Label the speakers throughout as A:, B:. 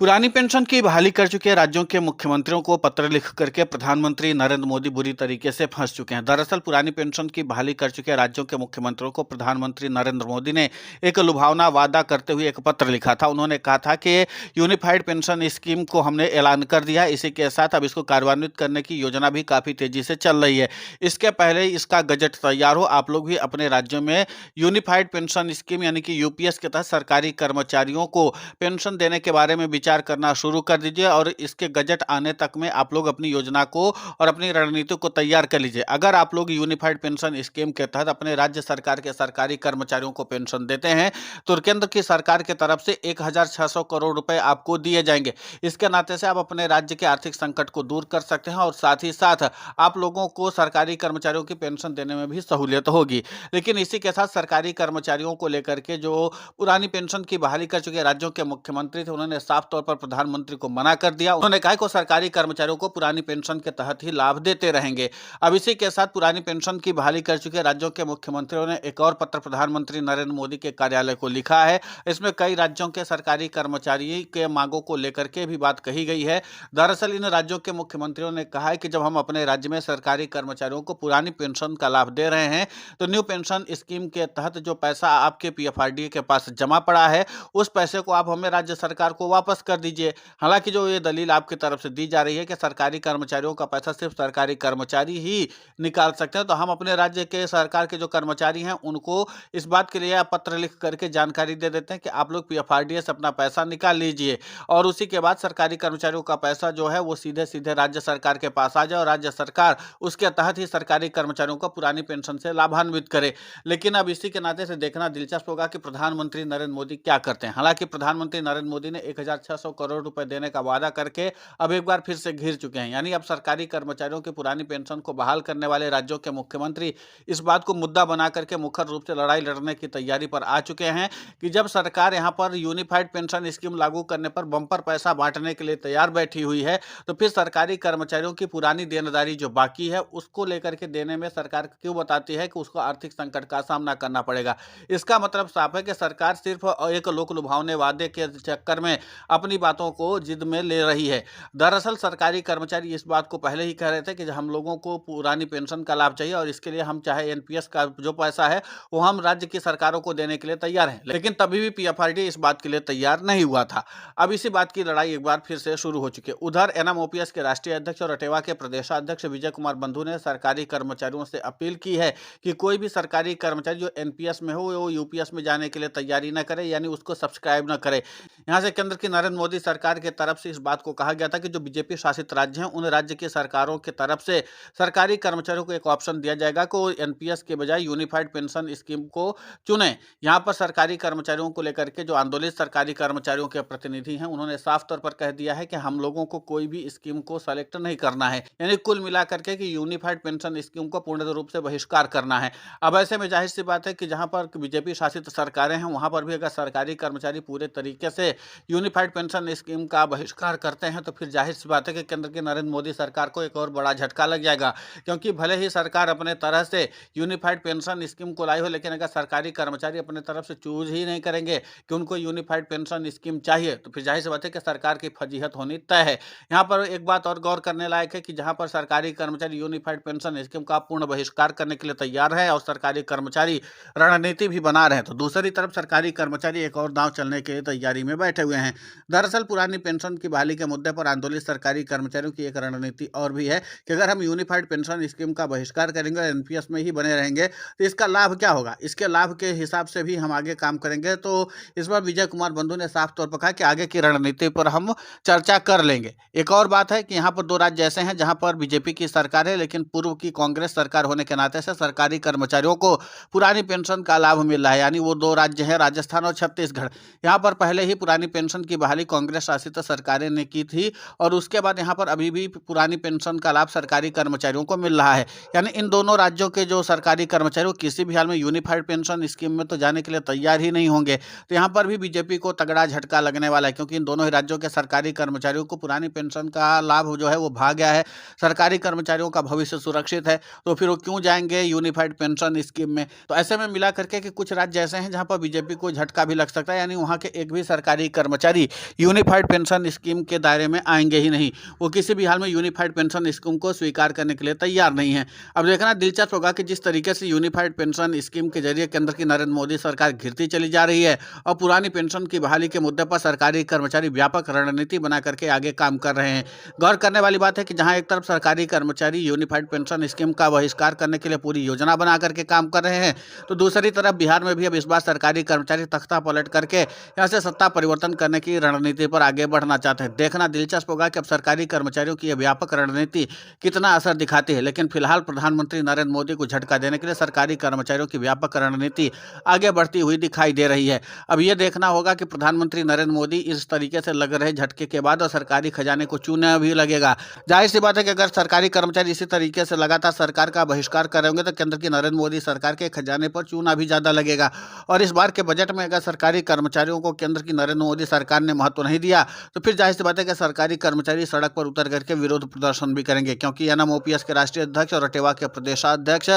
A: पुरानी पेंशन की बहाली कर चुके राज्यों के मुख्यमंत्रियों को पत्र लिख करके प्रधानमंत्री नरेंद्र मोदी बुरी तरीके से फंस चुके हैं। दरअसल पुरानी पेंशन की बहाली कर चुके राज्यों के मुख्यमंत्रियों को प्रधानमंत्री नरेंद्र मोदी ने एक लुभावना वादा करते हुए एक पत्र लिखा था। उन्होंने कहा था कि यूनिफाइड पेंशन स्कीम को हमने ऐलान कर दिया, इसी के साथ अब इसको कार्यान्वित करने की योजना भी काफी तेजी से चल रही है। इसके पहले इसका गजट तैयार हो, आप लोग भी अपने राज्यों में यूनिफाइड पेंशन स्कीम यानी कि यूपीएस के तहत सरकारी कर्मचारियों को पेंशन देने के बारे में विचार करना शुरू कर दीजिए और इसके गजट आने तक में आप लोग अपनी योजना को और अपनी रणनीति को तैयार कर लीजिए। अगर आप लोग यूनिफाइड पेंशन स्कीम के तहत अपने राज्य सरकार के सरकारी कर्मचारियों को पेंशन देते हैं तो केंद्र की सरकार की तरफ से 1600 करोड़ रुपए आपको दिए जाएंगे। इसके नाते से आप अपने राज्य के आर्थिक संकट को दूर कर सकते हैं और साथ ही साथ आप लोगों को सरकारी कर्मचारियों की पेंशन देने में भी सहूलियत होगी। लेकिन इसी के साथ सरकारी कर्मचारियों को लेकर के जो पुरानी पेंशन की बहाली कर चुके राज्यों के मुख्यमंत्री थे, उन्होंने साफ तौर पर प्रधानमंत्री को मना कर दिया। उन्होंने कहा कि सरकारी कर्मचारियों को पुरानी पेंशन के तहत ही लाभ देते रहेंगे। अब इसी के साथ पुरानी पेंशन की बहाली कर चुके राज्यों के मुख्यमंत्रियों ने एक और पत्र प्रधानमंत्री नरेंद्र मोदी के कार्यालय को लिखा है। इसमें कई राज्यों के सरकारी कर्मचारी के मांगों को लेकर के भी बात कही गई है। दरअसल इन राज्यों के मुख्यमंत्रियों ने कहा है कि जब हम अपने राज्य में सरकारी कर्मचारियों को पुरानी पेंशन का लाभ दे रहे हैं तो न्यू पेंशन स्कीम के तहत जो पैसा आपके पीएफआरडीए के पास जमा पड़ा है उस पैसे को आप हमें राज्य सरकार को वापस कर दीजिए। हालांकि जो ये दलील आपकी तरफ से दी जा रही है कि सरकारी कर्मचारियों का पैसा सिर्फ सरकारी कर्मचारी ही निकाल सकते हैं, तो हम अपने राज्य के सरकार के जो कर्मचारी हैं उनको इस बात के लिए पत्र लिख करके जानकारी दे देते हैं कि आप लोग पीएफआरडीए से अपना पैसा निकाल लीजिए और उसी के बाद सरकारी कर्मचारियों का पैसा जो है वो सीधे सीधे राज्य सरकार के पास आ जाए और राज्य सरकार उसके तहत ही सरकारी कर्मचारियों को पुरानी पेंशन से लाभान्वित करे। लेकिन अब इसी के नाते से देखना दिलचस्प होगा कि प्रधानमंत्री नरेंद्र मोदी क्या करते हैं। हालांकि प्रधानमंत्री नरेंद्र मोदी ने 1600 करोड़ रुपए देने का वादा करके अब एक बार फिर से घिर चुके हैं। यानी अब सरकारी कर्मचारियों की पुरानी पेंशन को बहाल करने वाले राज्यों के मुख्यमंत्री इस बात को मुद्दा बना करके मुखर रूप से लड़ाई लड़ने की तैयारी पर आ चुके हैं कि जब सरकार यहां पर यूनिफाइड पेंशन स्कीम लागू करने पर बंपर पैसा बांटने के लिए तैयार बैठी हुई है तो फिर सरकारी कर्मचारियों की पुरानी देनदारी जो बाकी है उसको लेकर के देने में सरकार क्यों बताती है कि उसको आर्थिक संकट का सामना करना पड़ेगा। इसका मतलब साफ है कि सरकार सिर्फ एक लोक लुभावने वादे के चक्कर में अपनी बातों को जिद में ले रही है। दरअसल सरकारी कर्मचारी इस बात को पहले ही कह रहे थे कि हम लोगों को पुरानी पेंशन का लाभ चाहिए और इसके लिए हम चाहे एनपीएस का जो पैसा है वो हम राज्य की सरकारों को देने के लिए तैयार हैं, लेकिन तभी भी पीएफआरडी इस बात के लिए तैयार नहीं हुआ था। अब इसी बात की लड़ाई एक बार फिर से शुरू हो चुकी है। उधर एनएमओपीएस के राष्ट्रीय अध्यक्ष और अटेवा के प्रदेशाध्यक्ष विजय कुमार बंधु ने सरकारी कर्मचारियों से अपील की है कि कोई भी सरकारी कर्मचारी जो एनपीएस में हो वो यूपीएस में जाने के लिए तैयारी न करे, यानी उसको सब्सक्राइब न करे। यहां से केंद्र की नरेंद्र मोदी सरकार की तरफ से इस बात को कहा गया था कि जो बीजेपी शासित राज्य हैं उन राज्य की सरकारों की तरफ से सरकारी कर्मचारियों को एक ऑप्शन दिया जाएगा कि वो एनपीएस के बजाय यूनिफाइड पेंशन स्कीम को चुने। यहाँ पर सरकारी कर्मचारियों को लेकर के जो आंदोलित सरकारी कर्मचारियों के प्रतिनिधि हैं उन्होंने साफ तौर पर कह दिया है कि हम लोगों को कोई भी स्कीम को सेलेक्ट नहीं करना है, यानी कुल मिलाकर के कि यूनिफाइड पेंशन स्कीम को पूर्ण रूप से बहिष्कार करना है। अब ऐसे में जाहिर सी बात है कि जहां पर बीजेपी शासित सरकारें हैं वहां पर भी अगर सरकारी कर्मचारी पूरे तरीके से यूनिफाइड पेंशन स्कीम का बहिष्कार करते हैं तो फिर जाहिर सी बात है कि केंद्र की नरेंद्र मोदी सरकार को एक और बड़ा झटका लग जाएगा। क्योंकि भले ही सरकार अपने तरह से यूनिफाइड पेंशन स्कीम को लाई हो, लेकिन अगर सरकारी कर्मचारी अपने तरफ से चूज ही नहीं करेंगे कि उनको यूनिफाइड पेंशन स्कीम चाहिए तो फिर जाहिर सी बात है कि सरकार की फजीहत होनी तय है। यहाँ पर एक बात और गौर करने लायक है कि जहां पर सरकारी कर्मचारी यूनिफाइड पेंशन स्कीम का पूर्ण बहिष्कार करने के लिए तैयार है और सरकारी कर्मचारी रणनीति भी बना रहे हैं, तो दूसरी तरफ सरकारी कर्मचारी एक और दांव चलने के तैयारी में बैठे हुए हैं। दरअसल पुरानी पेंशन की बहाली के मुद्दे पर आंदोलित सरकारी कर्मचारियों की एक रणनीति और भी है कि अगर हम यूनिफाइड पेंशन स्कीम का बहिष्कार करेंगे और एनपीएस में ही बने रहेंगे तो इसका लाभ क्या होगा, इसके लाभ के हिसाब से भी हम आगे काम करेंगे। तो इस बार विजय कुमार बंधु ने साफ तौर पर कहा कि आगे की रणनीति पर हम चर्चा कर लेंगे। एक और बात है कि यहाँ पर दो राज्य ऐसे हैं जहाँ पर बीजेपी की सरकार है लेकिन पूर्व की कांग्रेस सरकार होने के नाते से सरकारी कर्मचारियों को पुरानी पेंशन का लाभ मिल रहा है, यानी वो दो राज्य हैं राजस्थान और छत्तीसगढ़। यहाँ पर पहले ही पुरानी पेंशन की बहाली कांग्रेस शासित सरकारें ने की थी और उसके बाद यहाँ पर अभी भी पुरानी पेंशन का लाभ सरकारी कर्मचारियों को मिल रहा है। यानी इन दोनों राज्यों के जो सरकारी कर्मचारी किसी भी हाल में यूनिफाइड पेंशन स्कीम में तो जाने के लिए तैयार ही नहीं होंगे। तो यहाँ पर भी बीजेपी को तगड़ा झटका लगने वाला है क्योंकि इन दोनों ही राज्यों के सरकारी कर्मचारियों को पुरानी पेंशन का लाभ जो है वो भाग गया है। सरकारी कर्मचारियों का भविष्य सुरक्षित है तो फिर वो क्यों जाएंगे यूनिफाइड पेंशन स्कीम में। तो ऐसे में मिला करके कि कुछ राज्य ऐसे हैं जहाँ पर बीजेपी को झटका भी लग सकता है, यानी वहाँ के एक भी सरकारी कर्मचारी यूनिफाइड पेंशन स्कीम के दायरे में आएंगे ही नहीं। वो किसी भी हाल में यूनिफाइड पेंशन स्कीम को स्वीकार करने के लिए तैयार नहीं है। अब देखना दिलचस्प होगा कि जिस तरीके से यूनिफाइड पेंशन स्कीम के जरिए केंद्र की नरेंद्र मोदी सरकार घिरती चली जा रही है और पुरानी पेंशन की बहाली के मुद्दे पर सरकारी कर्मचारी व्यापक रणनीति बना करके आगे काम कर रहे हैं। गौर करने वाली बात है कि जहां एक तरफ सरकारी कर्मचारी यूनिफाइड पेंशन स्कीम का बहिष्कार करने के लिए पूरी योजना बना करके काम कर रहे हैं, तो दूसरी तरफ बिहार में भी अब इस बार सरकारी कर्मचारी तख्ता पलट करके यहां से सत्ता परिवर्तन करने की रणनीति पर आगे बढ़ना चाहते हैं। देखना दिलचस्प होगा कि अब सरकारी कर्मचारियों की यह व्यापक रणनीति कितना असर दिखाती है। लेकिन फिलहाल प्रधानमंत्री नरेंद्र मोदी को झटका देने के लिए सरकारी कर्मचारियों की व्यापक रणनीति आगे बढ़ती हुई दिखाई दे रही है। अब यह देखना होगा कि प्रधानमंत्री नरेंद्र मोदी इस तरीके से लग रहे झटके के बाद और सरकारी खजाने को चूना भी लगेगा। जाहिर सी बात है कि अगर सरकारी कर्मचारी इसी तरीके से लगातार सरकार का बहिष्कार करेंगे तो केंद्र की नरेंद्र मोदी सरकार के खजाने पर चूना भी ज्यादा लगेगा। और इस बार के बजट में अगर सरकारी कर्मचारियों को केंद्र की नरेंद्र मोदी सरकार ने महत्व नहीं दिया तो फिर जाहिर सी बात है कि सरकारी कर्मचारी सड़क पर उतर करके विरोध प्रदर्शन भी करेंगे, क्योंकि एनएमओपीएस के राष्ट्रीय अध्यक्ष और अटेवा के प्रदेशाध्यक्ष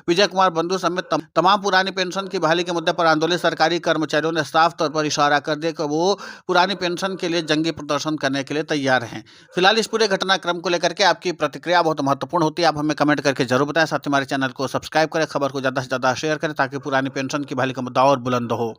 A: विजय कुमार बंधु समेत तमाम पुरानी पेंशन की बहाली के मुद्दे पर आंदोलित सरकारी कर्मचारियों ने साफ तौर पर इशारा कर दिया कि वो पुरानी पेंशन के लिए जंगी प्रदर्शन करने के लिए तैयार हैं। फिलहाल इस पूरे घटनाक्रम को लेकर के आपकी प्रतिक्रिया बहुत महत्वपूर्ण होती है। आप हमें कमेंट करके जरूर बताएं। साथ ही हमारे चैनल को सब्सक्राइब करें, खबर को ज़्यादा से ज़्यादा शेयर करें ताकि पुरानी पेंशन की बहाली का मुद्दा और बुलंद हो।